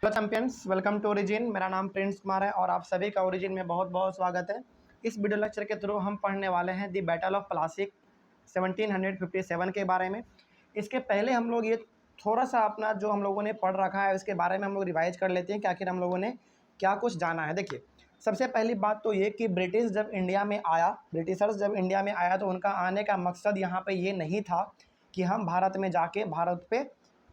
Hello champions, welcome to origin. मेरा नाम Prince Kumar है और आप सभी का ओरिजिन में बहुत बहुत स्वागत है। इस वीडियो लेक्चर के थ्रू हम पढ़ने वाले हैं दी बैटल ऑफ प्लासी 1757 के बारे में। इसके पहले हम लोग ये थोड़ा सा अपना जो हम लोगों ने पढ़ रखा है उसके बारे में हम लोग रिवाइज कर लेते हैं कि आखिर हम लोगों ने क्या कुछ जाना है। देखिए, सबसे पहली बात तो ये कि ब्रिटिशर्स जब इंडिया में आया तो उनका आने का मकसद यहाँ पर ये नहीं था कि हम भारत में जाके भारत पे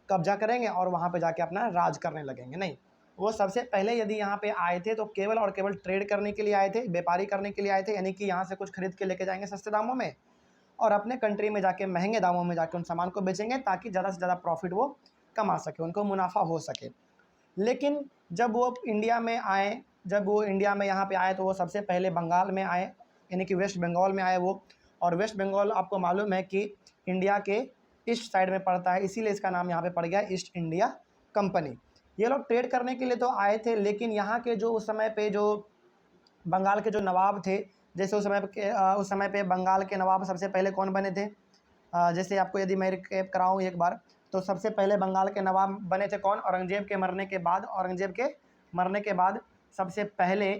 कब्जा करेंगे और वहाँ पे जाके अपना राज करने लगेंगे। नहीं, वो सबसे पहले यदि यहाँ पे आए थे तो केवल और केवल ट्रेड करने के लिए आए थे, व्यापारी करने के लिए आए थे, यानी कि यहाँ से कुछ खरीद के लेके जाएंगे सस्ते दामों में और अपने कंट्री में जाके महंगे दामों में जाके उन सामान को बेचेंगे ताकि ज़्यादा से ज़्यादा प्रॉफिट वो कमा सके, उनको मुनाफा हो सके। लेकिन जब वो इंडिया में यहाँ पे आए तो वो सबसे पहले बंगाल में आए, यानी कि वेस्ट बंगाल में आए वो। और वेस्ट बंगाल आपको मालूम है कि इंडिया के ईस्ट साइड में पड़ता है, इसीलिए इसका नाम यहाँ पे पड़ गया ईस्ट इंडिया कंपनी। ये लोग ट्रेड करने के लिए तो आए थे, लेकिन यहाँ के जो उस समय पे जो बंगाल के जो नवाब थे, जैसे उस समय पे बंगाल के नवाब सबसे पहले कौन बने थे, जैसे आपको यदि मैं रिकैप कराऊँ एक बार, तो सबसे पहले बंगाल के नवाब बने थे कौन? औरंगजेब के मरने के बाद सबसे पहले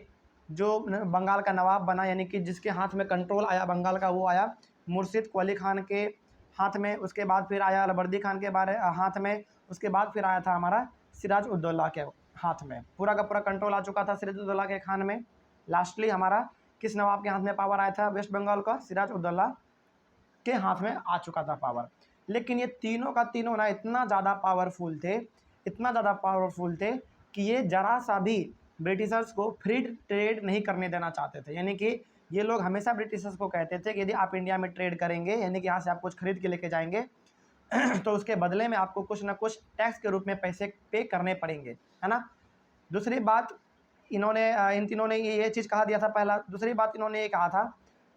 जो बंगाल का नवाब बना, यानी कि जिसके हाथ में कंट्रोल आया बंगाल का, वो आया मुर्शिद कुली खान के हाथ में। उसके बाद फिर आया अलवर्दी खान के हाथ में। उसके बाद फिर आया था हमारा सिराज उद्दौला के हाथ में। पूरा का पूरा कंट्रोल आ चुका था सिराज उद्दौला के खान में। लास्टली हमारा किस नवाब के हाथ में पावर आया था? वेस्ट बंगाल का सिराज उद्दौला के हाथ में आ चुका था पावर। लेकिन ये तीनों का तीनों ना इतना ज़्यादा पावरफुल थे कि ये ज़रा सा भी ब्रिटिशर्स को फ्री ट्रेड नहीं करने देना चाहते थे। यानी कि ये लोग हमेशा ब्रिटिशर्स को कहते थे कि यदि आप इंडिया में ट्रेड करेंगे, यानी कि यहाँ से आप कुछ खरीद के लेके जाएंगे तो उसके बदले में आपको कुछ ना कुछ टैक्स के रूप में पैसे पे करने पड़ेंगे, है ना। दूसरी बात, इन तीनों ने ये चीज़ कहा दिया था पहला। दूसरी बात इन्होंने ये कहा था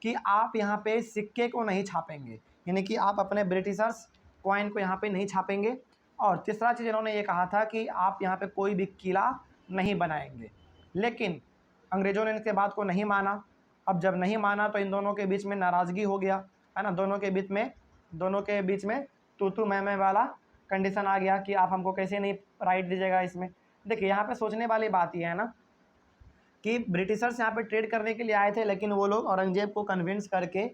कि आप यहाँ पे सिक्के को नहीं छापेंगे, यानी कि आप अपने ब्रिटिशर्स कॉइन को यहाँ पे नहीं छापेंगे। और तीसरा चीज़ इन्होंने ये कहा था कि आप यहाँ पे कोई भी किला नहीं बनाएंगे। लेकिन अंग्रेज़ों ने इनके बात को नहीं माना। अब जब नहीं माना तो इन दोनों के बीच में नाराज़गी हो गया, है ना। दोनों के बीच में तू मैं वाला कंडीशन आ गया कि आप हमको कैसे नहीं राइट दीजिएगा इसमें। देखिए, यहाँ पे सोचने वाली बात यह है ना कि ब्रिटिशर्स यहाँ पे ट्रेड करने के लिए आए थे, लेकिन वो लोग औरंगजेब को कन्विंस करके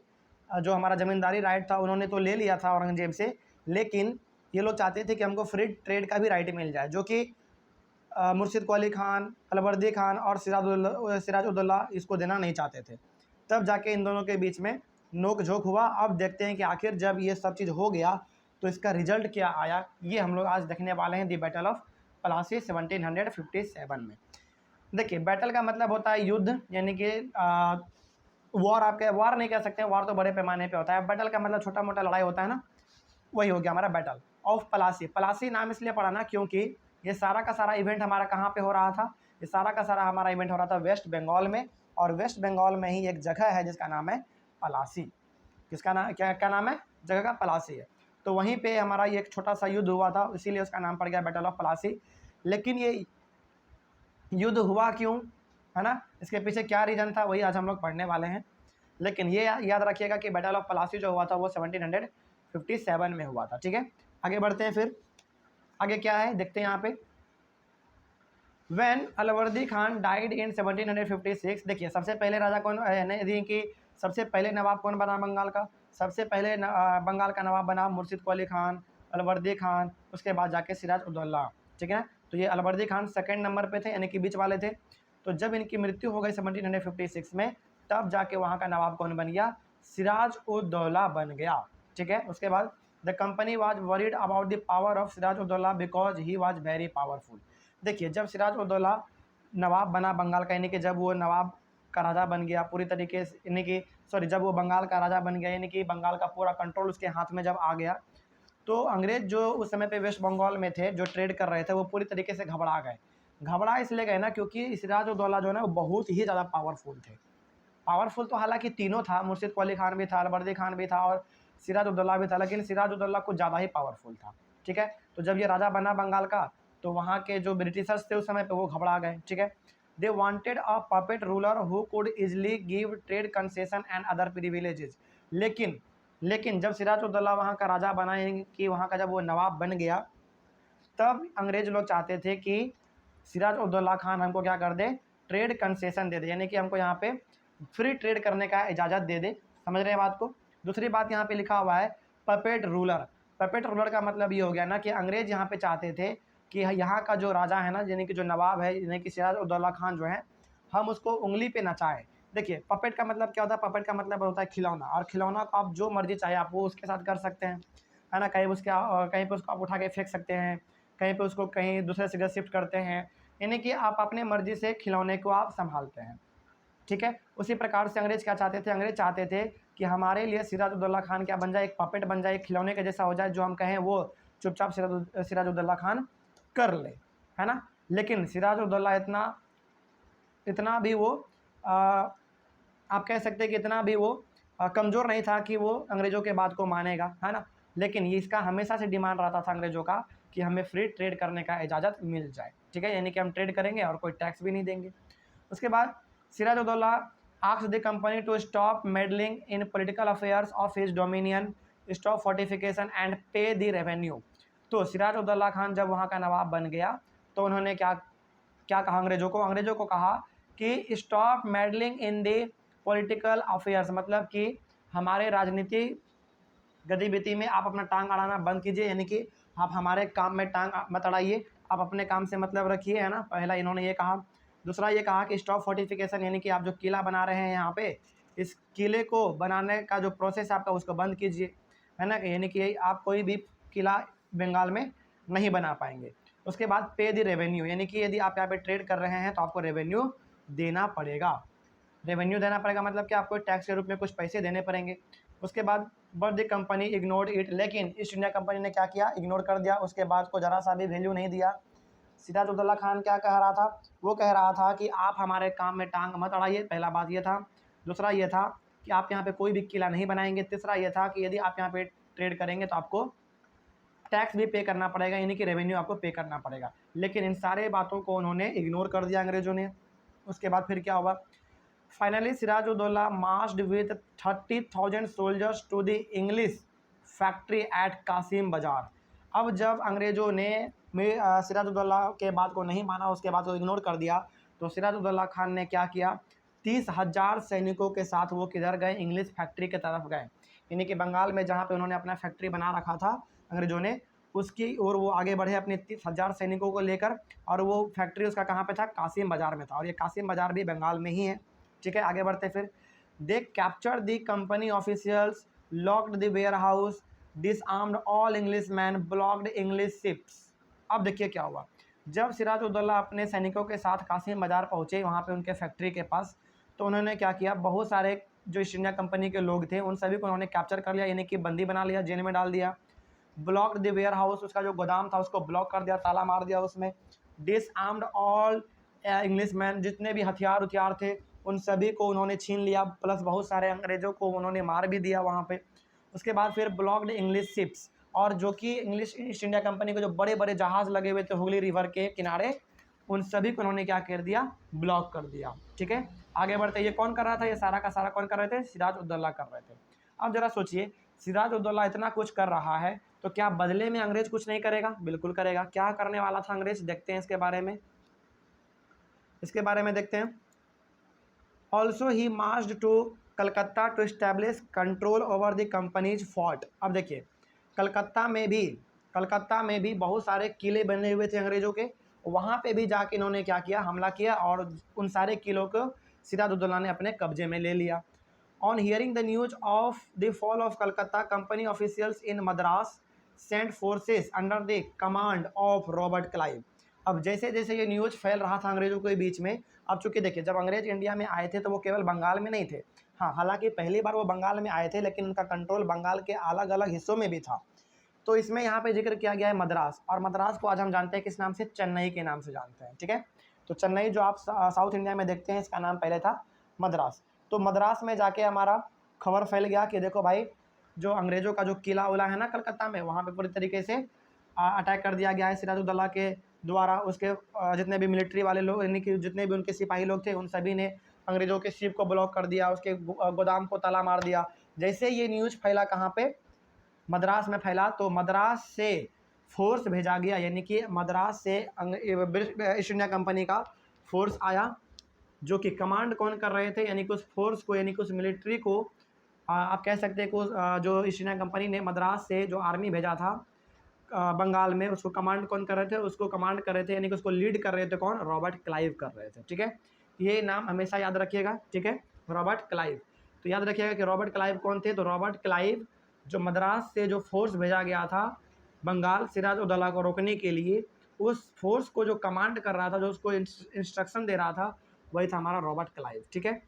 जो हमारा ज़मींदारी राइट था उन्होंने तो ले लिया था औरंगजेब से, लेकिन ये लोग चाहते थे कि हमको फ्री ट्रेड का भी राइट मिल जाए, जो कि मुर्शिद कुली खान, अलवर्दी खान और सिराज उद्दौला इसको देना नहीं चाहते थे। तब जाके इन दोनों के बीच में नोक झोंक हुआ। अब देखते हैं कि आखिर जब ये सब चीज़ हो गया तो इसका रिजल्ट क्या आया, ये हम लोग आज देखने वाले हैं दी बैटल ऑफ प्लासी 1757 में। देखिए, बैटल का मतलब होता है युद्ध, यानी कि वॉर। आपके वॉर नहीं कह सकते, वॉर तो बड़े पैमाने पे होता है। बैटल का मतलब छोटा मोटा लड़ाई होता है ना, वही हो गया हमारा बैटल ऑफ प्लासी। प्लासी नाम इसलिए पड़ा ना क्योंकि ये सारा का सारा इवेंट हमारा कहाँ पे हो रहा था? ये सारा का सारा हमारा इवेंट हो रहा था वेस्ट बंगाल में। और वेस्ट बंगाल में ही एक जगह है जिसका नाम है प्लासी। किसका नाम, क्या नाम है जगह का? प्लासी है। तो वहीं पे हमारा ये एक छोटा सा युद्ध हुआ था, इसीलिए उसका नाम पड़ गया बैटल ऑफ प्लासी। लेकिन ये युद्ध हुआ क्यों, है ना, इसके पीछे क्या रीज़न था, वही आज हम लोग पढ़ने वाले हैं। लेकिन ये याद रखिएगा कि बैटल ऑफ प्लासी जो हुआ था वो 1757 में हुआ था। ठीक है, आगे बढ़ते हैं। फिर आगे क्या है देखते हैं यहाँ पे। When Alivardi Khan died in 1756, देखिए सबसे पहले राजा कौन है, कि सबसे पहले नवाब कौन बना बंगाल का? सबसे पहले बंगाल का नवाब बना मुर्शिद कुली खान, अलवर्दी खान, उसके बाद जाके सिराज उद्दौला। ठीक है, तो ये अलवर्दी खान सेकंड नंबर पे थे, यानी कि बीच वाले थे। तो जब इनकी मृत्यु हो गई 1756 में, तब जाके वहाँ का नवाब कौन बन गया? सिराज उद्दौला बन गया। ठीक है, उसके बाद the company was worried about the power of Siraj ud-Daula because he was very powerful. देखिए, जब सिराज उद्दौला नवाब बना बंगाल का, यानी कि जब वो नवाब का राजा बन गया पूरी तरीके से, यानी कि जब वो बंगाल का राजा बन गया, यानी कि बंगाल का पूरा कंट्रोल उसके हाथ में जब आ गया, तो अंग्रेज़ जो उस समय पे वेस्ट बंगाल में थे, जो ट्रेड कर रहे थे, वो पूरी तरीके से घबरा गए। घबरा इसलिए गए ना क्योंकि सिराज उद्दौला जो है ना वो बहुत ही ज़्यादा पावरफुल थे। पावरफुल तो हालांकि तीनों था, मुर्शिद कुली खान भी था, अलवर्दी खान भी था और सिराज उद्दौला भी था, लेकिन सिराज उद्दौला कुछ ज़्यादा ही पावरफुल था। ठीक है, तो जब ये राजा बना बंगाल का, तो वहाँ के जो ब्रिटिशर्स थे उस समय पे वो घबरा गए। ठीक है, they wanted a puppet ruler who could easily give trade concession and other privileges. लेकिन जब सिराज उद्दौला वहाँ का राजा बना, कि वहाँ का जब वो नवाब बन गया, तब अंग्रेज लोग चाहते थे कि सिराज उद्दौला खान हमको क्या कर दे, ट्रेड कंसेशन दे दे, यानी कि हमको यहाँ पे फ्री ट्रेड करने का इजाज़त दे दे। समझ रहे हैं बात को। दूसरी बात यहाँ पे लिखा हुआ है पपेट रूलर। पपेट रूलर का मतलब ये हो गया ना कि अंग्रेज यहाँ पे चाहते थे कि यहाँ का जो राजा है ना, यानी कि जो नवाब है, यानी कि सिराज उद्दौला खान जो है, हम उसको उंगली पे नचाएं। देखिए पपेट का मतलब क्या होता है, पपेट का मतलब होता है खिलौना, और खिलौना को आप जो मर्जी चाहे आप वो उसके साथ कर सकते हैं, है ना। कहीं पे उसको आप उठा के फेंक सकते हैं, कहीं पे उसको कहीं दूसरे जगह शिफ्ट करते हैं, यानी कि आप अपने मर्जी से खिलौने को आप संभालते हैं, ठीक है। उसी प्रकार से अंग्रेज क्या चाहते थे, अंग्रेज चाहते थे कि हमारे लिए सिराज उद्दौला खान क्या बन जाए, एक पपेट बन जाए, एक खिलौने के जैसा हो जाए, जो हम कहें वो चुपचाप सिराज उद्दौला खान कर ले, है ना। लेकिन सिराज उद्दौला इतना भी वो आप कह सकते हैं कि इतना भी वो कमज़ोर नहीं था कि वो अंग्रेज़ों के बात को मानेगा, है ना। लेकिन ये इसका हमेशा से डिमांड रहता था अंग्रेज़ों का कि हमें फ्री ट्रेड करने का इजाज़त मिल जाए, ठीक है, यानी कि हम ट्रेड करेंगे और कोई टैक्स भी नहीं देंगे। उसके बाद Siraj Uddaula asked the company to stop meddling in political affairs of his dominion, stop fortification and pay the revenue. तो सिराज उद्दौला खान जब वहाँ का नवाब बन गया तो उन्होंने क्या क्या कहा अंग्रेज़ों को कहा कि stop meddling in the political affairs, मतलब कि हमारे राजनीतिक गतिविधि में आप अपना टांग अड़ाना बंद कीजिए, यानी कि आप हमारे काम में टांग मत अड़ाइए, आप अपने काम से मतलब रखिए, है ना। पहला इन्होंने ये कहा। दूसरा ये कहा कि स्टॉप फोर्टिफिकेशन, यानी कि आप जो किला बना रहे हैं यहाँ पे, इस किले को बनाने का जो प्रोसेस आपका उसको बंद कीजिए, है ना, यानी कि आप कोई भी किला बंगाल में नहीं बना पाएंगे। उसके बाद पे द रेवेन्यू, यानी कि यदि आप यहाँ पे ट्रेड कर रहे हैं तो आपको रेवेन्यू देना पड़ेगा। रेवेन्यू देना पड़ेगा मतलब कि आपको टैक्स के रूप में कुछ पैसे देने पड़ेंगे। उसके बाद but the company ignored it, लेकिन ईस्ट इंडिया कंपनी ने क्या किया, इग्नोर कर दिया, उसके बाद को ज़रा सा भी वैल्यू नहीं दिया। सिराज उद्दौला खान क्या कह रहा था, वो कह रहा था कि आप हमारे काम में टांग मत अड़ाइए, पहला बात ये था। दूसरा ये था कि आप यहाँ पे कोई भी किला नहीं बनाएंगे। तीसरा ये था कि यदि आप यहाँ पे ट्रेड करेंगे तो आपको टैक्स भी पे करना पड़ेगा, यानी कि रेवेन्यू आपको पे करना पड़ेगा। लेकिन इन सारे बातों को उन्होंने इग्नोर कर दिया अंग्रेज़ों ने। उसके बाद फिर क्या हुआ, finally Siraj Uddaula marched with 30,000 soldiers to the English factory at Kasim Bazar. अब जब अंग्रेज़ों ने सिराज उद्दौला के बात को नहीं माना, उसके बाद को इग्नोर कर दिया, तो सिराज उद्दौला खान ने क्या किया, 30,000 सैनिकों के साथ वो किधर गए, इंग्लिश फैक्ट्री की तरफ गए, यानी कि बंगाल में जहाँ पे उन्होंने अपना फैक्ट्री बना रखा था अंग्रेज़ों ने, उसकी ओर वो आगे बढ़े अपने 30,000 सैनिकों को लेकर। और वो फैक्ट्री उसका कहाँ पे था, कासिम बाज़ार में था, और ये कासिम बाज़ार भी बंगाल में ही है, ठीक है। आगे बढ़ते फिर, they capture the company officials, locked the warehouse, disarmed all Englishman, blocked English ships. अब देखिए क्या हुआ, जब सिराज उद्दौला अपने सैनिकों के साथ कासिम बाज़ार पहुँचे, वहाँ पे उनके फैक्ट्री के पास, तो उन्होंने क्या किया, बहुत सारे जो ईस्ट इंडिया कंपनी के लोग थे उन सभी को उन्होंने कैप्चर कर लिया, यानी कि बंदी बना लिया, जेल में डाल दिया। ब्लॉक्ड द वेयर हाउस, उसका जो गोदाम था उसको ब्लॉक कर दिया, ताला मार दिया उसमें। डिसआर्म्ड ऑल इंग्लिश मैन, जितने भी हथियार थे उन सभी को उन्होंने छीन लिया, प्लस बहुत सारे अंग्रेज़ों को उन्होंने मार भी दिया वहाँ पे। उसके बाद फिर ब्लॉक्ड इंग्लिश शिप्स, और जो कि इंग्लिश ईस्ट इंडिया कंपनी के जो बड़े बड़े जहाज़ लगे हुए थे हुगली रिवर के किनारे, उन सभी को उन्होंने क्या कर दिया, ब्लॉक कर दिया, ठीक है। आगे बढ़ते, ये कौन कर रहा था, ये सारा का सारा कौन कर रहे थे, सिराज उद्दौला कर रहे थे। अब जरा सोचिए, सिराज उद्दौला इतना कुछ कर रहा है तो क्या बदले में अंग्रेज कुछ नहीं करेगा, बिल्कुल करेगा। क्या करने वाला था अंग्रेज, देखते हैं इसके बारे में देखते हैं। Also he marched to Calcutta to establish control over the company's fort. अब देखिए कलकत्ता में भी बहुत सारे किले बने हुए थे अंग्रेज़ों के, वहाँ पे भी जाके इन्होंने क्या किया, हमला किया, और उन सारे किलों को सिराज उद्दौला ने अपने कब्जे में ले लिया। On hearing the news of the fall of Calcutta, company officials in Madras sent forces under the command of Robert Clive. अब जैसे जैसे ये न्यूज़ फैल रहा था अंग्रेज़ों के बीच में, अब चूँकि देखिए जब अंग्रेज इंडिया में आए थे तो वो केवल बंगाल में नहीं थे, हाँ, हालांकि पहली बार वो बंगाल में आए थे, लेकिन उनका कंट्रोल बंगाल के अलग अलग हिस्सों में भी था। तो इसमें यहाँ पे जिक्र किया गया है मद्रास, और मद्रास को आज हम जानते हैं किस नाम से, चेन्नई के नाम से जानते हैं, ठीक है। तो चेन्नई जो आप साउथ इंडिया में देखते हैं, इसका नाम पहले था मद्रास। तो मद्रास में जाके हमारा खबर फैल गया कि देखो भाई, जो अंग्रेज़ों का जो किला उला है ना कलकत्ता में, वहाँ पे पूरी तरीके से अटैक कर दिया गया है सिराज उद्दौला के द्वारा। उसके जितने भी मिलिट्री वाले लोग, यानी कि जितने भी उनके सिपाही लोग थे, उन सभी ने अंग्रेज़ों के शिप को ब्लॉक कर दिया, उसके गोदाम को ताला मार दिया। जैसे ये न्यूज़ फैला कहाँ पे, मद्रास में फैला, तो मद्रास से फोर्स भेजा गया, यानी कि मद्रास से ईस्ट इंडिया कंपनी का फोर्स आया, जो कि कमांड कौन कर रहे थे, यानी कि उस फोर्स को, यानी कि उस मिलिट्री को आप कह सकते हैं कि जो ईस्ट इंडिया कंपनी ने मद्रास से जो आर्मी भेजा था बंगाल में, उसको कमांड कौन कर रहे थे, उसको कमांड कर रहे थे, यानी कि उसको लीड कर रहे थे कौन, रॉबर्ट क्लाइव कर रहे थे। ठीक है, ये नाम हमेशा याद रखिएगा। ठीक है, रॉबर्ट क्लाइव। तो याद रखिएगा कि रॉबर्ट क्लाइव कौन थे, तो रॉबर्ट क्लाइव जो मद्रास से जो फोर्स भेजा गया था बंगाल सिराज उद दौला को रोकने के लिए, उस फोर्स को जो कमांड कर रहा था, जो उसको इंस्ट्रक्शन दे रहा था, वही था हमारा रॉबर्ट क्लाइव। ठीक है,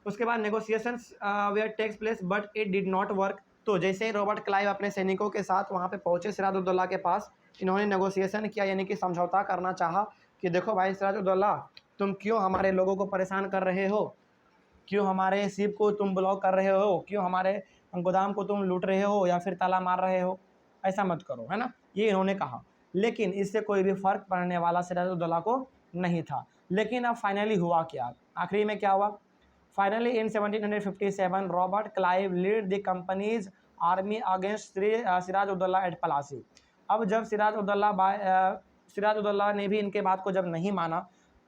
उसके बाद negotiations were takes place but it did not work. तो जैसे ही रॉबर्ट क्लाइव अपने सैनिकों के साथ वहाँ पे पहुँचे सिराज उद दौला के पास, इन्होंने नेगोशिएशन किया, यानी कि समझौता करना चाहा कि देखो भाई सिराज उद दौला, तुम क्यों हमारे लोगों को परेशान कर रहे हो, क्यों हमारे शिप को तुम ब्लॉक कर रहे हो, क्यों हमारे गोदाम को तुम लूट रहे हो या फिर ताला मार रहे हो, ऐसा मत करो, है ना, ये इन्होंने कहा। लेकिन इससे कोई भी फर्क पड़ने वाला सिराज उद दौला को नहीं था। लेकिन अब फाइनली हुआ क्या, आखिरी में क्या हुआ, finally in 1757 Robert Clive lead the companies army against Siraj ud Daula eight Palasi. अब जब सिराज उद दौला ने भी इनके बात को जब नहीं माना,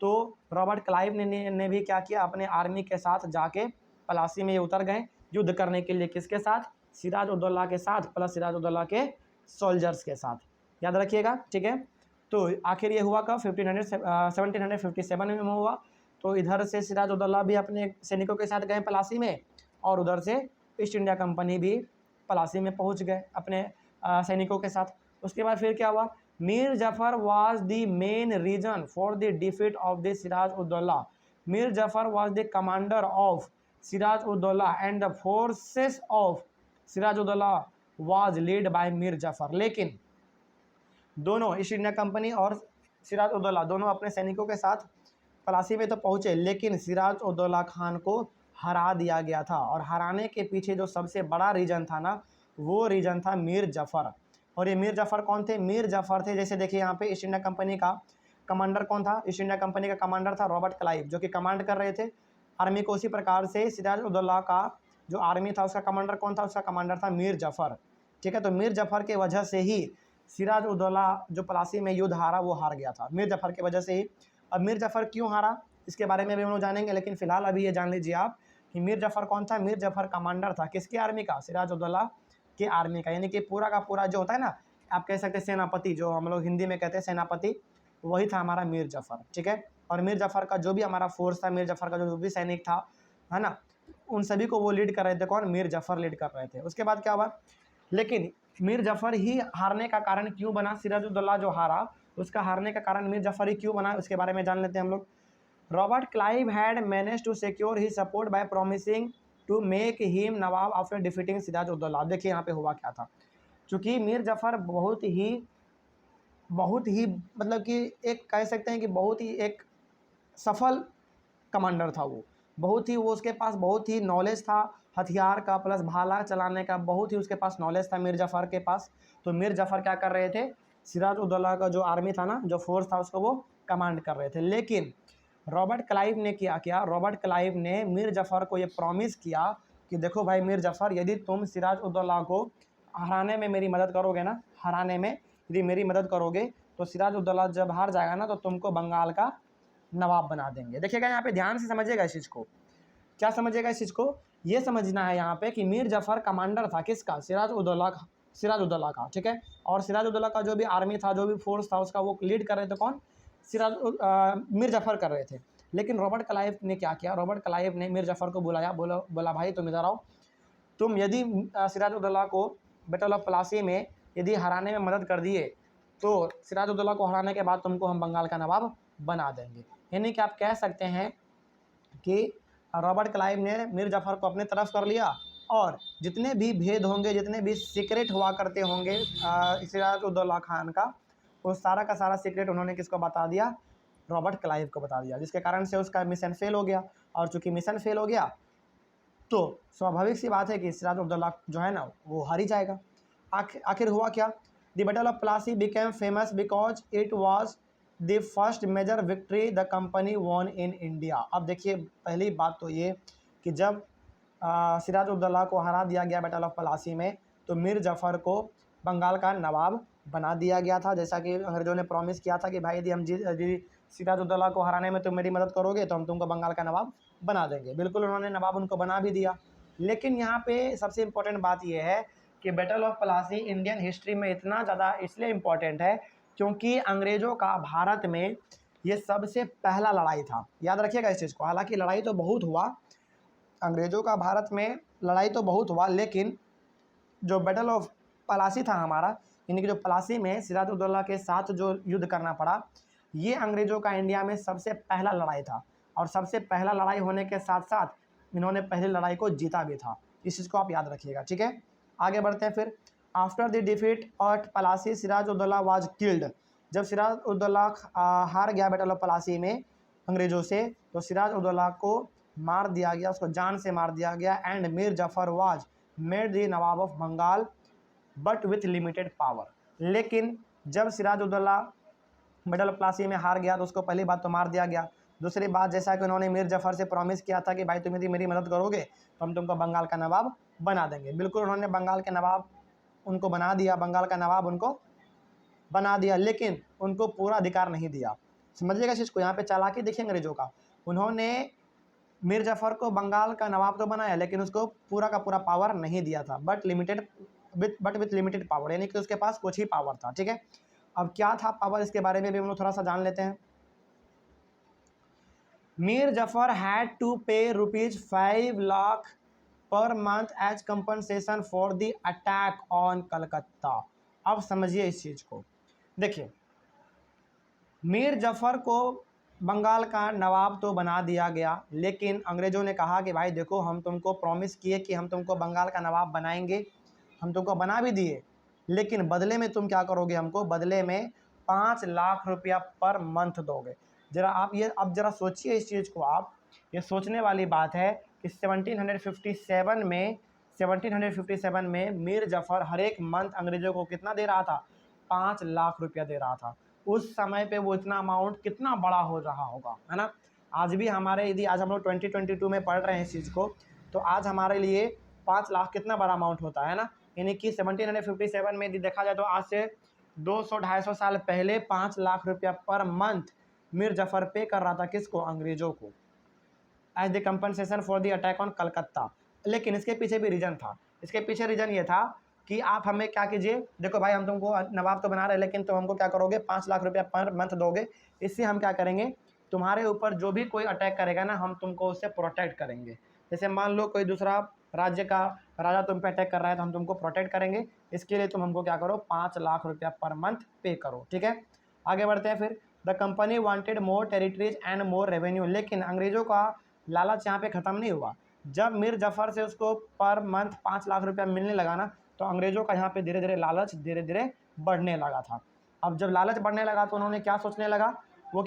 तो रॉबर्ट क्लाइव ने भी क्या किया, अपने आर्मी के साथ जाके पलासी में ये उतर गए युद्ध करने के लिए, किसके साथ, सिराज उद दौला के साथ, प्लस सिराज उद दौला के सोल्जर्स के साथ, याद रखिएगा। ठीक है, तो आखिर ये हुआ कब, 1757 में हुआ। तो इधर से सिराज उद दौला भी अपने सैनिकों के साथ गए पलासी में, और उधर से ईस्ट इंडिया कंपनी भी पलासी में पहुंच गए अपने सैनिकों के साथ। उसके बाद फिर क्या हुआ, Mir Jafar was the main reason for the defeat of the Siraj ud Daula. Mir Jafar was the commander of Siraj ud Daula and the forces of Siraj ud Daula was lead by Mir Jafar. लेकिन दोनों ईस्ट इंडिया कंपनी और सिराज उद दौला दोनों अपने सैनिकों के साथ पलासी में तो पहुँचे, लेकिन सिराज उद दौला खान को हरा दिया गया था। और हराने के पीछे जो सबसे बड़ा रीज़न था ना, वो रीज़न था मीर जफ़र। और ये मीर जफ़र कौन थे, मीर जफ़र थे, जैसे देखिए यहाँ पे ईस्ट इंडिया कंपनी का कमांडर कौन था, ईस्ट इंडिया कंपनी का कमांडर था रॉबर्ट क्लाइव, जो कि कमांड कर रहे थे आर्मी को। उसी प्रकार से सिराज उद दौला का जो आर्मी था उसका कमांडर कौन था, उसका कमांडर था मीर जफ़र। ठीक है, तो मीर जफ़र के वजह से ही सिराज उद दौला जो पलासी में युद्ध हारा, वो हार गया था मीर जफ़र की वजह से ही। अब मीर जफ़र क्यों हारा, इसके बारे में भी हम लोग जानेंगे, लेकिन फिलहाल अभी ये जान लीजिए आप कि मीर जफ़र कौन था। मीर जफ़र कमांडर था किसकी आर्मी का, सिराज उद दौला के आर्मी का, यानी कि पूरा का पूरा जो होता है ना, आप कह सकते हैं सेनापति, जो हम लोग हिंदी में कहते हैं सेनापति, वही था हमारा मीर जफ़र। ठीक है, और मीर जफ़र का जो भी हमारा फोर्स था, मीर जफ़र का जो भी सैनिक था, है ना, उन सभी को वो लीड कर रहे थे कौन, मीर जफ़र लीड कर रहे थे। उसके बाद क्या हुआ, लेकिन मीर जफ़र ही हारने का कारण क्यों बना, सिराज उद दौला जो हारा उसका हारने का कारण मीर जफ़र ही क्यों बना, उसके बारे में जान लेते हैं हम लोग। Robert Clive had manage to secure his support by promising to make him nawab after defeating Siraj ud Daula. देखिए यहाँ पे हुआ क्या था, चूँकि मीर जफ़र बहुत ही मतलब कि एक कह सकते हैं कि बहुत ही एक सफल कमांडर था वो, बहुत ही वो उसके पास बहुत ही नॉलेज था हथियार का, प्लस भाला चलाने का बहुत ही उसके पास नॉलेज था मीर जफ़र के पास। तो मीर जफ़र क्या कर रहे थे, सिराज उद दौला का जो आर्मी था ना, जो फोर्स था, उसको वो कमांड कर रहे थे। लेकिन रॉबर्ट क्लाइव ने किया, रॉबर्ट क्लाइव ने मीर जफ़र को ये प्रॉमिस किया कि देखो भाई मीर जफ़र, यदि तुम सिराज उद दौला को हराने में मेरी मदद करोगे ना, हराने में यदि मेरी मदद करोगे, तो सिराज उद दौला जब हार जाएगा ना, तो तुमको बंगाल का नवाब बना देंगे। देखिएगा यहाँ पे ध्यान से समझिएगा इस चीज़ को, क्या समझिएगा इस चीज़ को, ये समझना है यहाँ पे कि मीर जफ़र कमांडर था किसका, सिराज उद दौला का। ठीक है, और सिराज उद दौला का जो भी आर्मी था, जो भी फोर्स था, उसका वो लीड कर रहे थे कौन, मीर जफ़र कर रहे थे। लेकिन रॉबर्ट क्लाइव ने क्या किया, रॉबर्ट क्लाइव ने मीर जफ़र को बुलाया, बोला भाई तुम इधर आओ, तुम यदि सिराज उद दौला को बैटल ऑफ प्लासी में यदि हराने में मदद कर दिए, तो सिराज उद दौला को हराने के बाद तुमको हम बंगाल का नवाब बना देंगे। यानी कि आप कह सकते हैं कि रॉबर्ट क्लाइव ने मीर जफ़र को अपने तरफ कर लिया, और जितने भी भेद होंगे, जितने भी सीक्रेट हुआ करते होंगे सिराज उद दौला खान का, वो सारा का सारा सीक्रेट उन्होंने किसको बता दिया, रॉबर्ट क्लाइव को बता दिया, जिसके कारण से उसका मिशन फेल हो गया। और चूँकि मिशन फेल हो गया, तो स्वाभाविक सी बात है कि सिराज उद दौला जो है ना, वो हार ही जाएगा। आखिर हुआ क्या, the battle of Plassey became famous because it was the first major victory the company won in India. अब देखिए पहली बात तो ये कि जब सिराज उद दौला को हरा दिया गया बैटल ऑफ प्लासी में, तो मीर जफ़र को बंगाल का नवाब बना दिया गया था, जैसा कि अंग्रेज़ों ने प्रॉमिस किया था कि भाई यदि सिराजुद्दौला को हराने में तुम मेरी मदद करोगे तो हम तुमको बंगाल का नवाब बना देंगे। बिल्कुल उन्होंने नवाब उनको बना भी दिया। लेकिन यहाँ पे सबसे इम्पोर्टेंट बात यह है कि battle of Plassey Indian history में इतना ज़्यादा इसलिए इम्पोर्टेंट है क्योंकि अंग्रेज़ों का भारत में ये सबसे पहला लड़ाई था। याद रखिएगा इस चीज़ को। हालांकि लड़ाई तो बहुत हुआ, अंग्रेज़ों का भारत में लड़ाई तो बहुत हुआ, लेकिन जो बैटल ऑफ प्लासी था हमारा, यानी कि जो प्लासी में सिराजुद्दौला के साथ जो युद्ध करना पड़ा, ये अंग्रेज़ों का इंडिया में सबसे पहला लड़ाई था। और सबसे पहला लड़ाई होने के साथ साथ इन्होंने पहली लड़ाई को जीता भी था। इस चीज़ को आप याद रखिएगा, ठीक है। आगे बढ़ते हैं फिर। After the defeat of Plassey Sirajuddaula was killed. जब सिराजुद्दौला हार गया बैटल ऑफ प्लासी में अंग्रेज़ों से, तो सिराजुद्दौला को मार दिया गया, उसको जान से मार दिया गया। And Mir Jafar was made the nawab of Bengal but with limited power. लेकिन जब सिराजुद्दौला बैटल ऑफ प्लासी में हार गया तो उसको पहली बात तो मार दिया गया। दूसरी बात, जैसा कि उन्होंने मीर जफ़र से प्रॉमिस किया था कि भाई तुम यदि मेरी मदद करोगे तो हम तुमको बंगाल का नवाब बना देंगे। बिल्कुल उन्होंने बंगाल के नवाब उनको बना दिया, बंगाल का नवाब उनको बना दिया, लेकिन उनको पूरा अधिकार नहीं दिया। समझिएगा इस चीज़ को। यहाँ पे चालाकी देखिए अंग्रेज़ों का। उन्होंने मीर जफ़र को बंगाल का नवाब तो बनाया, लेकिन उसको पूरा का पूरा पावर नहीं दिया था, बट विथ लिमिटेड पावर, यानी कि उसके पास कुछ ही पावर था, ठीक है। अब क्या था पावर, इसके बारे में भी हम लोग थोड़ा सा जान लेते हैं। मीर जफ़र हैड टू पे ₹5 lakh per month as compensation for the attack on Calcutta. अब समझिए इस चीज़ को। देखिए, मीर जफ़र को बंगाल का नवाब तो बना दिया गया, लेकिन अंग्रेज़ों ने कहा कि भाई देखो, हम तुमको प्रॉमिस किए कि हम तुमको बंगाल का नवाब बनाएंगे, हम तुमको बना भी दिए, लेकिन बदले में तुम क्या करोगे, हमको बदले में 5 लाख रुपया पर मंथ दोगे। ज़रा आप ये अब ज़रा सोचिए इस चीज़ को आप। ये सोचने वाली बात है कि 1757 में मीर जफ़र हर एक मंथ अंग्रेज़ों को कितना दे रहा था, 5 लाख रुपया दे रहा था। उस समय पे वो इतना अमाउंट कितना बड़ा हो रहा होगा, है ना। आज भी हमारे, यदि आज हम लोग 2022 में पढ़ रहे हैं इस चीज़ को, तो आज हमारे लिए 5 लाख कितना बड़ा अमाउंट होता है ना। यानी कि 1757 में यदि देखा जाए तो आज से 200-250 साल पहले 5 लाख रुपया पर मंथ मीर जफ़र पे कर रहा था, किसको, अंग्रेज़ों को, as the compensation for the attack on Calcutta. लेकिन इसके पीछे भी रीज़न था। इसके पीछे रीज़न ये था कि आप हमें क्या कीजिए, देखो भाई हम तुमको नवाब तो बना रहे हैं, लेकिन तुम हमको क्या करोगे, 5 लाख रुपया पर मंथ दोगे। इससे हम क्या करेंगे, तुम्हारे ऊपर जो भी कोई अटैक करेगा ना, हम तुमको उससे प्रोटेक्ट करेंगे। जैसे मान लो कोई दूसरा राज्य का राजा तुम पे अटैक कर रहा है, तो हम तुमको प्रोटेक्ट करेंगे। इसके लिए तुम हमको क्या करो, 5 लाख रुपया पर मंथ पे करो, ठीक है। आगे बढ़ते हैं फिर। The company wanted more territories and more revenue. लेकिन अंग्रेज़ों का लालच यहाँ पे ख़त्म नहीं हुआ। जब मीर जफ़र से उसको पर मंथ 5 लाख रुपया मिलने लगा ना, तो अंग्रेज़ों का यहाँ पे धीरे धीरे लालच धीरे धीरे बढ़ने लगा था। अब जब लालच बढ़ने लगा तो उन्होंने क्या सोचने लगा, वो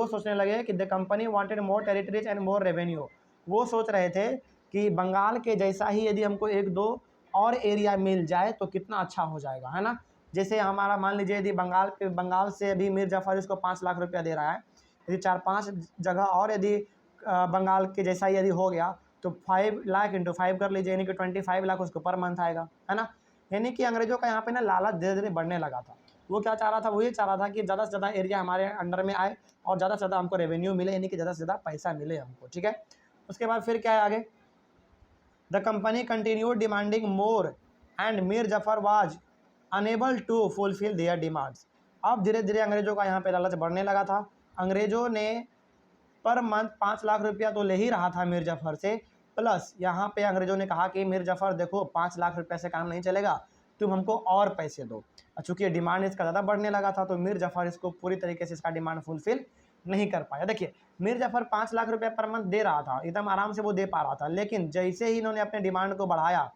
सोचने लगे कि the company wanted more territories and more revenue. वो सोच रहे थे कि बंगाल के जैसा ही यदि हमको 1-2 और एरिया मिल जाए तो कितना अच्छा हो जाएगा, है ना। जैसे हमारा मान लीजिए यदि बंगाल से अभी मीर जफ़र इसको 5 लाख रुपया दे रहा है, यदि 4-5 जगह और यदि बंगाल के जैसा यदि हो गया तो 5 लाख इंटू 5 कर लीजिए, यानी कि 25 लाख उसको पर मंथ आएगा, है ना। यानी कि अंग्रेज़ों का यहाँ पे ना लालच धीरे धीरे बढ़ने लगा था। वो क्या चाह रहा था, वो ये चाह रहा था कि ज़्यादा से ज़्यादा एरिया हमारे अंडर में आए और ज़्यादा से ज़्यादा हमको रेवेन्यू मिले, यानी कि ज़्यादा से ज़्यादा पैसा मिले हमको, ठीक है। उसके बाद फिर क्या है आगे, the company continued demanding more and Mir Jafar was unable to fulfil their demands. अब धीरे धीरे अंग्रेज़ों का यहाँ पे लालच बढ़ने लगा था। अंग्रेज़ों ने पर मंथ 5 लाख रुपया तो ले ही रहा था मीर जफ़र से, प्लस यहाँ पे अंग्रेज़ों ने कहा कि मीर जफ़र देखो 5 लाख रुपये से काम नहीं चलेगा, तुम हमको और पैसे दो। चूँकि डिमांड इसका ज़्यादा बढ़ने लगा था, तो मीर जफ़र इसको पूरी तरीके से इसका डिमांड फुलफ़िल नहीं कर पाया। देखिए, मीर जफ़र 5 लाख रुपये पर मंथ दे रहा था, एकदम आराम से वो दे पा रहा था, लेकिन जैसे ही इन्होंने अपने डिमांड को बढ़ाया,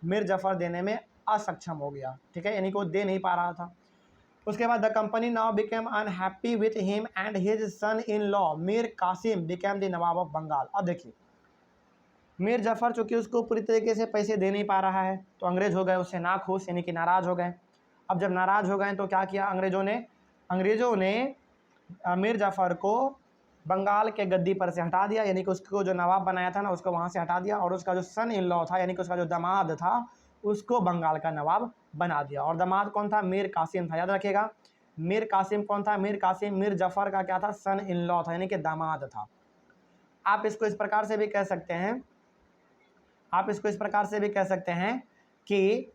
मीर जफ़र देने में असक्षम हो गया, ठीक है, यानी कि वो दे नहीं पा रहा था। उसके बाद the company now became unhappy with him and his son in law Mir Kasim became the nawab of Bengal. अब देखिए, मीर जफ़र चूँकि उसको पूरी तरीके से पैसे दे नहीं पा रहा है, तो अंग्रेज़ हो गए उससे नाखुश, यानी कि नाराज़ हो गए। अब जब नाराज़ हो गए तो क्या किया अंग्रेज़ों ने मीर जफ़र को बंगाल के गद्दी पर से हटा दिया, यानी कि उसको जो नवाब बनाया था ना, उसको वहाँ से हटा दिया, और उसका जो सन इन लॉ था, यानी कि उसका जो दामाद था, उसको बंगाल का नवाब बना दिया। और दामाद कौन था? मीर कासिम था। याद रखिएगा, मीर कासिम कौन था? मीर कासिम मीर जफर का क्या था? सन इन लॉ था, यानी कि दामाद था। आप इसको इस प्रकार से भी कह सकते हैं, आप इसको इस प्रकार से भी कह सकते हैं कि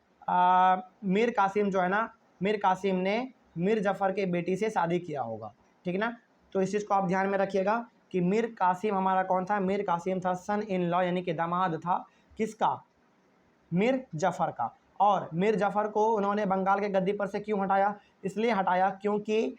मीर कासिम जो है ना, मीर कासिम ने मीर जफर के बेटी से शादी किया होगा, ठीक ना। तो इस चीज़ को आप ध्यान में रखिएगा कि मीर कासिम हमारा कौन था? मीर कासिम था सन इन लॉ, यानी कि दामाद था किसका? मीर जफर का। और मीर जफर को उन्होंने बंगाल के गद्दी पर से क्यों हटाया? इसलिए हटाया क्योंकि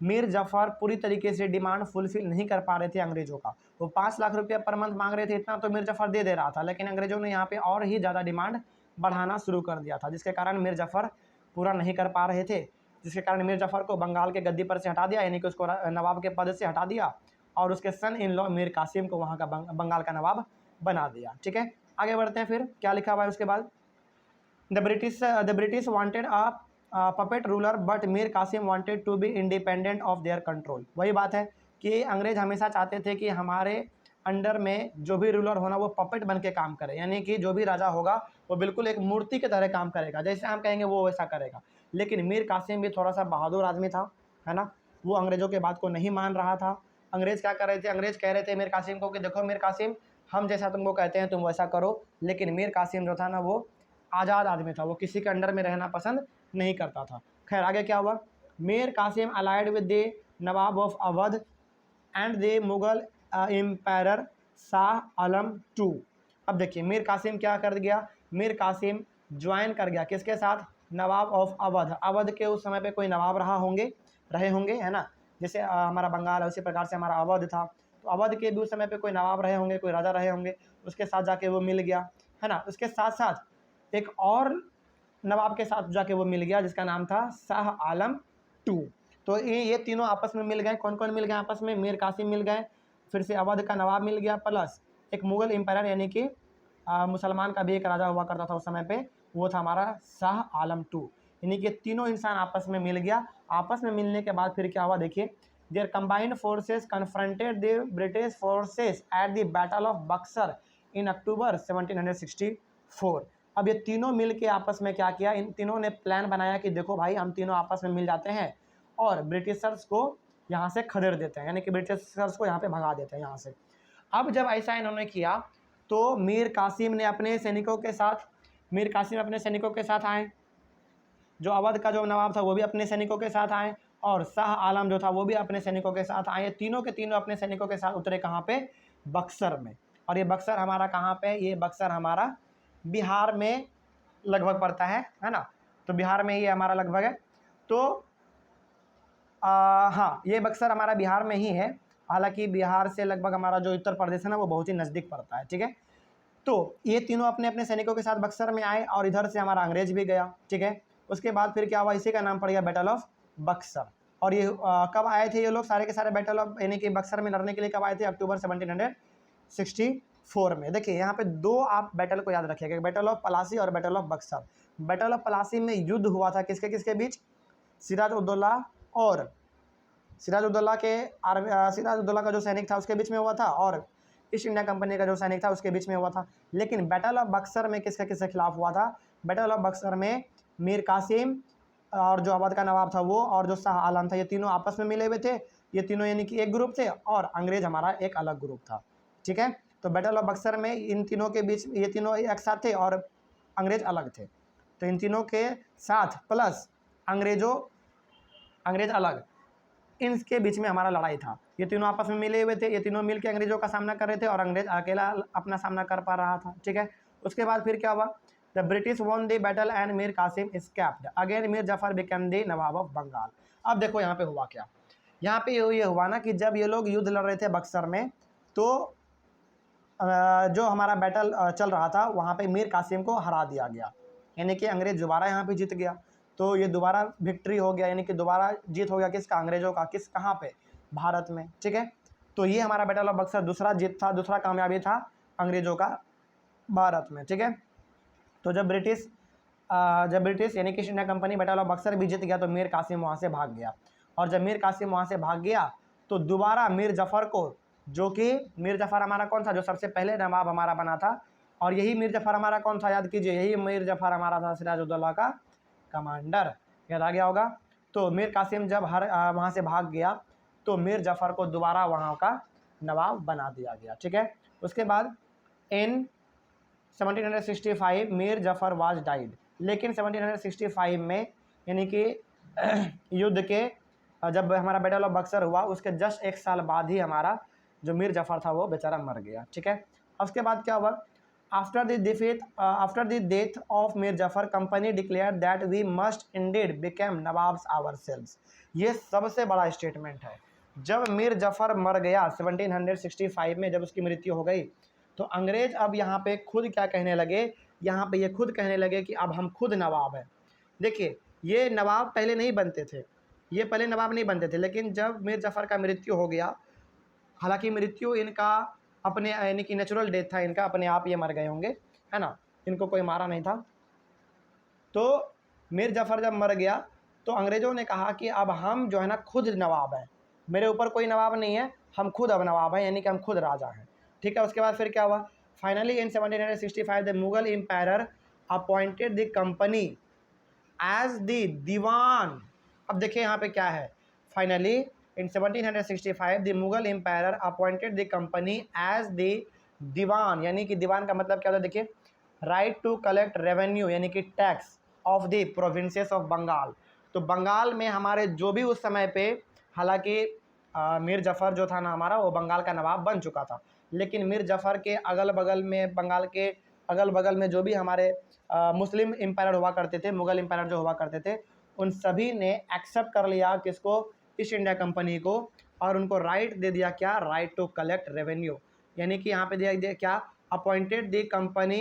मीर जफर पूरी तरीके से डिमांड फुलफिल नहीं कर पा रहे थे अंग्रेजों का। वो 5 लाख रुपये पर मंथ मांग रहे थे, इतना तो मीर जफर दे रहा था, लेकिन अंग्रेजों ने यहाँ पे और ही ज़्यादा डिमांड बढ़ाना शुरू कर दिया था, जिसके कारण मीर जफर पूरा नहीं कर पा रहे थे, जिसके कारण मीर जफर को बंगाल के गद्दी पर से हटा दिया, यानी कि उसको नवाब के पद से हटा दिया और उसके सन इन लॉ मीर कासिम को वहाँ का बंगाल का नवाब बना दिया। ठीक है, आगे बढ़ते हैं। फिर क्या लिखा हुआ है उसके बाद? The British wanted puppet ruler but Mir Kasim wanted to be independent of their control. वही बात है कि अंग्रेज हमेशा चाहते थे कि हमारे अंडर में जो भी रूलर होना वो पपेट बन के काम करे, यानी कि जो भी राजा होगा वो बिल्कुल एक मूर्ति की तरह काम करेगा, जैसे हम कहेंगे वो वैसा करेगा। लेकिन मीर कासिम भी थोड़ा सा बहादुर आदमी था, है ना। वो अंग्रेज़ों के बात को नहीं मान रहा था। अंग्रेज़ क्या कर रहे थे? अंग्रेज़ कह रहे थे मीर कासिम को कि देखो मीर कासिम, हम जैसा तुमको कहते हैं तुम वैसा करो। लेकिन मीर कासिम जो था ना, वो आज़ाद आदमी था, वो किसी के अंडर में रहना पसंद नहीं करता था। खैर आगे क्या हुआ? Mir Qasim allied with the nawab of Awadh and the Mughal empire Shah Alam two. अब देखिए मीर कासिम क्या कर गया? मीर कासिम ज्वाइन कर गया किसके साथ? नवाब ऑफ अवध। अवध के उस समय पे कोई नवाब रहे होंगे, है ना। जैसे हमारा बंगाल है, उसी प्रकार से हमारा अवध था, तो अवध के भी उस समय पे कोई नवाब रहे होंगे, कोई राजा रहे होंगे, उसके साथ जाके वो मिल गया, है ना। उसके साथ साथ एक और नवाब के साथ जाके वो मिल गया जिसका नाम था शाह आलम टू। तो ये तीनों आपस में मिल गए। कौन कौन मिल गए आपस में? मीर कासिम मिल गए, फिर से अवध का नवाब मिल गया, प्लस एक मुगल एम्पायर यानी कि मुसलमान का भी एक राजा हुआ करता था उस समय पे, वो था हमारा शाह आलम टू। यानी कि तीनों इंसान आपस में मिल गया। आपस में मिलने के बाद फिर क्या हुआ? देखिए, their combined forces confronted the British forces at the battle of Buxar in October 1764। अब ये तीनों मिल के आपस में क्या किया? इन तीनों ने प्लान बनाया कि देखो भाई, हम तीनों आपस में मिल जाते हैं और ब्रिटिशर्स को यहाँ से खदेड़ देते हैं, यानी कि ब्रिटिशर्स को यहाँ पे भगा देते हैं यहाँ से। अब जब ऐसा इन्होंने किया तो मीर कासिम अपने सैनिकों के साथ आए, जो अवध का जो नवाब था वो भी अपने सैनिकों के साथ आए, और शाह आलम जो था वो भी अपने सैनिकों के साथ आए। तीनों के तीनों अपने सैनिकों के साथ उतरे कहाँ पे? बक्सर में। और ये बक्सर हमारा कहाँ पे? ये बक्सर हमारा बिहार में लगभग पड़ता है ना। तो बिहार में ये हमारा लगभग है। तो हाँ, ये बक्सर हमारा बिहार में ही है। हालांकि बिहार से लगभग हमारा जो उत्तर प्रदेश है ना, वो बहुत ही नज़दीक पड़ता है। ठीक है, तो ये तीनों अपने अपने सैनिकों के साथ बक्सर में आए और इधर से हमारा अंग्रेज भी गया। ठीक है, उसके बाद फिर क्या हुआ? इसी का नाम पड़ गया बैटल ऑफ बक्सर। और ये कब आए थे ये लोग सारे के सारे बैटल ऑफ, यानी कि बक्सर में लड़ने के लिए कब आए थे? अक्टूबर 1764 में। देखिए यहाँ पे दो आप बैटल को याद रखिएगा, बैटल ऑफ पलासी और battle of Buxar. Battle of Plassey में युद्ध हुआ था किसके किसके बीच? सिराजुद्दौला का जो सैनिक था उसके बीच में हुआ था, और ईस्ट इंडिया कंपनी का जो सैनिक था उसके बीच में हुआ था। लेकिन बैटल ऑफ बक्सर में किसके किसके खिलाफ हुआ था? बैटल ऑफ बक्सर में मीर कासिम और जो अवध का नवाब था वो, और जो शाह आलम था, ये तीनों आपस में मिले हुए थे। ये तीनों यानी कि एक ग्रुप थे और अंग्रेज हमारा एक अलग ग्रुप था। ठीक है, तो बैटल ऑफ बक्सर में इन तीनों के बीच, ये तीनों एक साथ थे और अंग्रेज अलग थे। तो इन तीनों के साथ प्लस अंग्रेज अलग, इनके बीच में हमारा लड़ाई था। ये तीनों आपस में मिले हुए थे, ये तीनों मिलकर अंग्रेजों का सामना कर रहे थे और अंग्रेज अकेला अपना सामना कर पा रहा था। ठीक है, उसके बाद फिर क्या हुआ? The British won the battle and Mir Qasim escaped again Mir Jafar became the nawab of Bengal. अब देखो यहाँ पे हुआ क्या? यहाँ पे ये हुआ ना कि जब ये लोग युद्ध लड़ रहे थे बक्सर में, तो जो हमारा बैटल चल रहा था वहाँ पे मीर कासिम को हरा दिया गया, यानी कि अंग्रेज दोबारा यहाँ पे जीत गया। तो ये दोबारा विक्ट्री हो गया, यानी कि दोबारा जीत हो गया किसका? अंग्रेजों का। कहाँ पे? भारत में। ठीक है, तो ये हमारा बैटल ऑफ बक्सर दूसरा जीत था, दूसरा कामयाबी था अंग्रेजों का भारत में। ठीक है, तो जब ब्रिटिश यानी कि east India company battle of Buxar भी जीत गया तो मीर कासिम वहाँ से भाग गया। और जब मीर कासिम वहाँ से भाग गया तो दोबारा मीर जफ़र को, जो कि मीर जफ़र हमारा कौन था? जो सबसे पहले नवाब हमारा बना था। और यही मीर जफ़र हमारा कौन था? याद कीजिए, यही मीर जफ़र हमारा था सिराजुद्दौला का कमांडर। याद आ गया होगा। तो मीर कासिम जब वहाँ से भाग गया तो मीर जफ़र को दोबारा वहाँ का नवाब बना दिया गया। ठीक है। उसके बाद इन 1765 मीर जफ़र वाज डाइड, लेकिन 1765 में यानी कि युद्ध के जब हमारा बैटल ऑफ बक्सर हुआ उसके जस्ट 1 साल बाद ही हमारा जो मीर जफ़र था वो बेचारा मर गया। ठीक है। उसके बाद क्या हुआ, after the death of Mir Jafar company declare that we must indeed became nawabs ourselves. ये सबसे बड़ा स्टेटमेंट है। जब मीर जफ़र मर गया 1765 में, जब उसकी मृत्यु हो गई, तो अंग्रेज अब यहाँ पे खुद क्या कहने लगे, यहाँ पे ये खुद कहने लगे कि अब हम खुद नवाब हैं। देखिए, ये नवाब पहले नहीं बनते थे, ये पहले नवाब नहीं बनते थे, लेकिन जब मीर जफ़र का मृत्यु हो गया, हालांकि मृत्यु इनका अपने यानी कि नेचुरल डेथ था इनका, अपने आप ये मर गए होंगे, है ना, इनको कोई मारा नहीं था। तो मीर जफ़र जब मर गया तो अंग्रेज़ों ने कहा कि अब हम जो है ना खुद नवाब हैं, मेरे ऊपर कोई नवाब नहीं है, हम खुद अब नवाब हैं, यानी कि हम खुद राजा हैं। ठीक है। उसके बाद फिर क्या हुआ, finally in 1765 the Mughal empire appointed the company as the diwan. अब देखिए यहाँ पे क्या है, finally in 1765 the Mughal empire appointed the company as the diwan, यानी कि दीवान का मतलब क्या होता है, देखिए, राइट टू कलेक्ट रेवेन्यू यानी कि tax of the provinces of Bengal. तो बंगाल में हमारे जो भी उस समय पे, हालांकि मीर जफ़र जो था ना हमारा, वो बंगाल का नवाब बन चुका था, लेकिन मीर जफ़र के अगल बगल में, बंगाल के अगल बगल में जो भी हमारे मुस्लिम एम्पायर हुआ करते थे, मुग़ल एम्पायर जो हुआ करते थे, उन सभी ने एक्सेप्ट कर लिया किसको, ईस्ट इंडिया कंपनी को, और उनको राइट दे दिया, क्या, राइट टू कलेक्ट रेवेन्यू, यानी कि यहाँ पे दिया क्या, appointed the company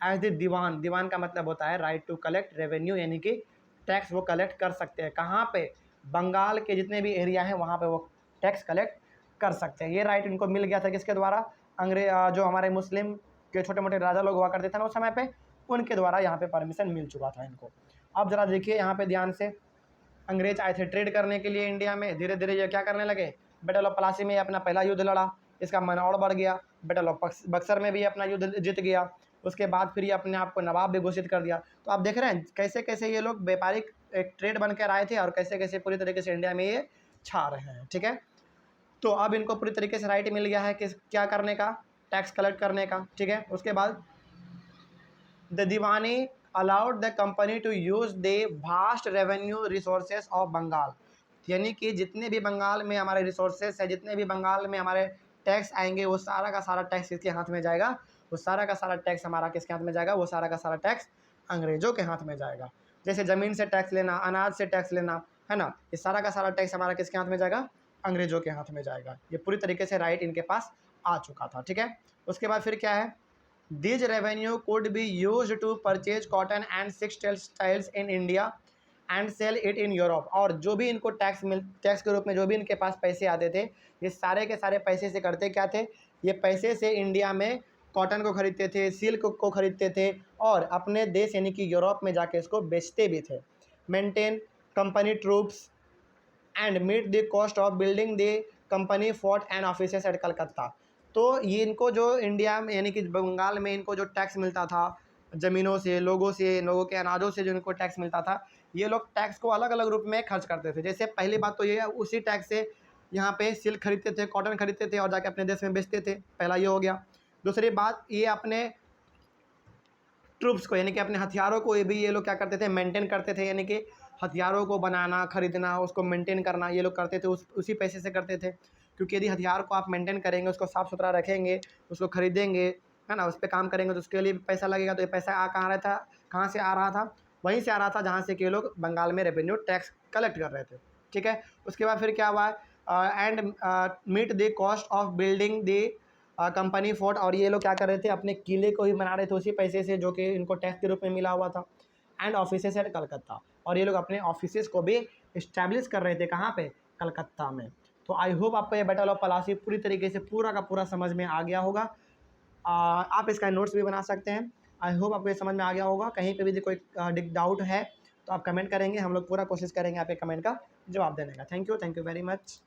as the diwan. दीवान का मतलब होता है राइट टू कलेक्ट रेवेन्यू, यानी कि टैक्स वो कलेक्ट कर सकते हैं। कहाँ पे, बंगाल के जितने भी एरिया हैं वहाँ पे वो टैक्स कलेक्ट कर सकते हैं। ये राइट इनको मिल गया था किसके द्वारा, जो हमारे मुस्लिम के छोटे मोटे राजा लोग हुआ करते थे ना उस समय पे, उनके द्वारा यहाँ पे परमिशन मिल चुका था इनको। अब ज़रा देखिए यहाँ पे ध्यान से, अंग्रेज आए थे ट्रेड करने के लिए इंडिया में, धीरे धीरे ये क्या करने लगे, बैटल ऑफ प्लासी में अपना पहला युद्ध लड़ा, इसका मन और बढ़ गया, बैटल ऑफ बक्सर में भी अपना युद्ध जीत गया, उसके बाद फिर ये अपने आप को नवाब भी घोषित कर दिया। तो आप देख रहे हैं कैसे कैसे ये लोग व्यापारिक एक ट्रेड बनकर आए थे और कैसे कैसे पूरी तरीके से इंडिया में ये छा रहे हैं। ठीक है। तो अब इनको पूरी तरीके से राइट मिल गया है कि क्या करने का, टैक्स कलेक्ट करने का। ठीक है। उसके बाद the Diwani allowed the company to use the vast revenue resources of Bengal, यानी कि जितने भी बंगाल में हमारे रिसोर्सेज है, जितने भी बंगाल में हमारे टैक्स आएंगे, वो सारा का सारा टैक्स किसके हाथ में जाएगा, वो सारा का सारा टैक्स हमारा किसके हाथ में जाएगा, वो सारा का सारा टैक्स अंग्रेज़ों के हाथ में जाएगा। जैसे ज़मीन से टैक्स लेना, अनाज से टैक्स लेना, है ना, ये सारा का सारा टैक्स हमारा किसके हाथ में जाएगा, अंग्रेज़ों के हाथ में जाएगा। ये पूरी तरीके से राइट इनके पास आ चुका था। ठीक है। उसके बाद फिर क्या है, this revenue could be use to purchase cotton and textiles in India and sell it in Europe. और जो भी इनको टैक्स के रूप में जो भी इनके पास पैसे आते थे, ये सारे के सारे पैसे से करते क्या थे, ये पैसे से इंडिया में कॉटन को खरीदते थे, सिल्क को खरीदते थे, और अपने देश यानी कि यूरोप में जाके इसको बेचते भी थे। Maintain company troops and meet the cost of building the company fort and offices at Calcutta. तो ये इनको जो इंडिया में यानी कि बंगाल में इनको जो टैक्स मिलता था ज़मीनों से, लोगों से, लोगों के अनाजों से जो इनको टैक्स मिलता था, ये लोग टैक्स को अलग अलग रूप में खर्च करते थे। जैसे पहली बात तो ये, उसी टैक्स से यहाँ पे सिल्क खरीदते थे, कॉटन खरीदते थे और जाके अपने देश में बेचते थे, पहला ये हो गया। दूसरी बात, ये अपने ट्रूप्स को यानी कि अपने हथियारों को ये लोग क्या करते थे, मेंटेन करते थे, यानी कि हथियारों को बनाना, खरीदना, उसको मेंटेन करना ये लोग करते थे, उसी पैसे से करते थे। क्योंकि यदि हथियार को आप मेंटेन करेंगे, उसको साफ़ सुथरा रखेंगे, उसको खरीदेंगे, है ना, उस पर काम करेंगे, तो उसके लिए पैसा लगेगा। तो ये पैसा कहाँ से आ रहा था, वहीं से आ रहा था जहाँ से कि ये लोग बंगाल में रेवेन्यू टैक्स कलेक्ट कर रहे थे। ठीक है। उसके बाद फिर क्या हुआ, and meet the cost of building the company fort. और ये लोग क्या कर रहे थे, अपने किले को ही बना रहे थे उसी पैसे से जो कि इनको टैक्स के रूप में मिला हुआ था। एंड ऑफिसेस एट कलकत्ता, और ये लोग अपने ऑफिसेस को भी इस्टेब्लिश कर रहे थे, कहाँ पे, कलकत्ता में। तो आई होप आपको ये बैटल ऑफ प्लासी पूरी तरीके से पूरा का पूरा समझ में आ गया होगा। आप इसका नोट्स भी बना सकते हैं। आई होप आपको ये समझ में आ गया होगा। कहीं पे भी यदि कोई डाउट है तो आप कमेंट करेंगे, हम लोग पूरा कोशिश करेंगे आपके कमेंट का जवाब देने का। Thank you very much.